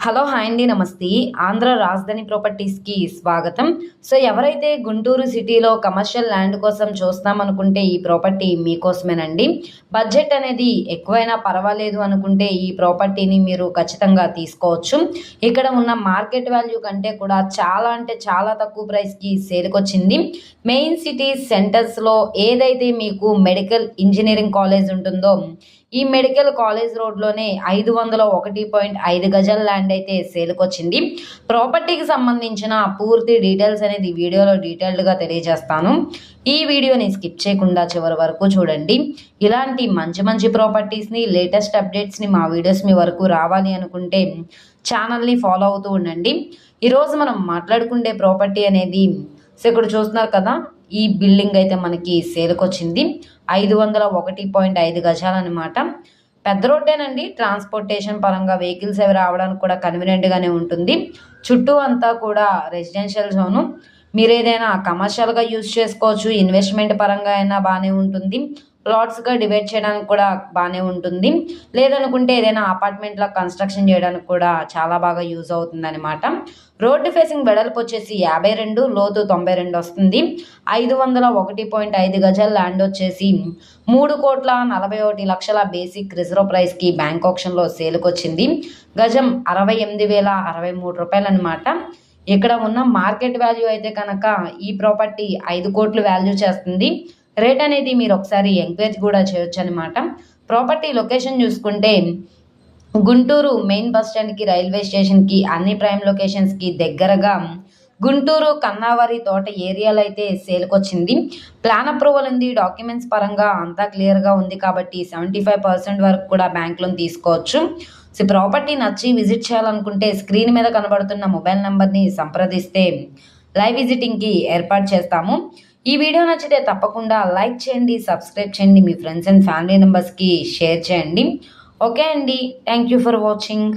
Hello hi అండి నమస్తే. ఆంధ్ర రాజధాని ప్రాపర్టీస్కి స్వాగతం. సో ఎవరైతే గుంటూరు సిటీలో కమర్షియల్ ల్యాండ్ కోసం చూస్తామనుకుంటే ఈ ప్రాపర్టీ మీకోసమేనండి. బడ్జెట్ అనేది ఎక్కువైనా పర్వాలేదు అనుకుంటే ఈ ప్రాపర్టీని మీరు ఖచ్చితంగా తీసుకోవచ్చు. ఇక్కడ ఉన్న మార్కెట్ వాల్యూ కంటే కూడా చాలా అంటే చాలా తక్కువ ప్రైస్కి సేల్కొచ్చింది. మెయిన్ సిటీ సెంటర్స్లో ఏదైతే మీకు మెడికల్ ఇంజనీరింగ్ కాలేజ్ ఉంటుందో ఈ మెడికల్ కాలేజ్ రోడ్లోనే 501.5 గజాల ల్యాండ్ అయితే సేల్కొచ్చింది. ప్రాపర్టీకి సంబంధించిన పూర్తి డీటెయిల్స్ అనేది వీడియోలో డీటెయిల్డ్గా తెలియజేస్తాను. ఈ వీడియోని స్కిప్ చేయకుండా చివరి వరకు చూడండి. ఇలాంటి మంచి మంచి ప్రాపర్టీస్ని లేటెస్ట్ అప్డేట్స్ని మా వీడియోస్ మీ వరకు రావాలి అనుకుంటే ఛానల్ని ఫాలో అవుతూ ఉండండి. ఈరోజు మనం మాట్లాడుకునే ప్రాపర్టీ అనేది సో ఇక్కడ చూస్తున్నారు కదా, ఈ బిల్డింగ్ అయితే మనకి సేల్కొచ్చింది. 501.5 గజాలు అనమాట. పెద్ద రోడ్డేనండి. ట్రాన్స్పోర్టేషన్ పరంగా వెహికల్స్ అవి రావడానికి కూడా కన్వీనియంట్గానే ఉంటుంది. చుట్టూ అంతా కూడా రెసిడెన్షియల్ జోను. మీరు ఏదైనా కమర్షియల్గా యూజ్ చేసుకోవచ్చు, ఇన్వెస్ట్మెంట్ పరంగా అయినా బాగానే ఉంటుంది, ప్లాట్స్గా డివైడ్ చేయడానికి కూడా బాగానే ఉంటుంది, లేదనుకుంటే ఏదైనా అపార్ట్మెంట్లో కన్స్ట్రక్షన్ చేయడానికి కూడా చాలా బాగా యూజ్ అవుతుంది అనమాట. రోడ్డు ఫేసింగ్ వెడల్పు వచ్చేసి 52, లోతు 92 వస్తుంది. 501.5 గజాల ల్యాండ్ వచ్చేసి 3,41,00,000 బేసిక్ రిజర్వ్ ప్రైస్కి బ్యాంక్ ఆప్షన్లో సేల్కొచ్చింది. గజం 68,063 రూపాయలు అనమాట. ఇక్కడ ఉన్న మార్కెట్ వాల్యూ అయితే కనుక ఈ ప్రాపర్టీ 5 కోట్లు వాల్యూ చేస్తుంది. రేట్ అనేది మీరు ఒకసారి ఎంక్వైరీ కూడా చేయొచ్చు అనమాట. ప్రాపర్టీ లొకేషన్ చూసుకుంటే గుంటూరు మెయిన్ బస్ స్టాండ్కి, రైల్వే స్టేషన్కి, అన్ని ప్రైమ్ లొకేషన్స్కి దగ్గరగా గుంటూరు కన్నావరి తోట ఏరియాలో అయితే సేల్కొచ్చింది. ప్లాన్ అప్రూవల్ ఉంది. డాక్యుమెంట్స్ పరంగా అంతా క్లియర్గా ఉంది కాబట్టి 75% వరకు కూడా బ్యాంక్ లోన్ తీసుకోవచ్చు. సో ప్రాపర్టీ నచ్చి విజిట్ చేయాలనుకుంటే స్క్రీన్ మీద కనబడుతున్న మొబైల్ నెంబర్ని సంప్రదిస్తే లైవ్ విజిటింగ్కి ఏర్పాటు చేస్తాము. ఈ వీడియో నచ్చితే తప్పకుండా లైక్ చేయండి, సబ్స్క్రైబ్ చేయండి, మీ ఫ్రెండ్స్ అండ్ ఫ్యామిలీ మెంబర్స్కి షేర్ చేయండి. ఓకే అండి, థ్యాంక్ యూ ఫర్ వాచింగ్.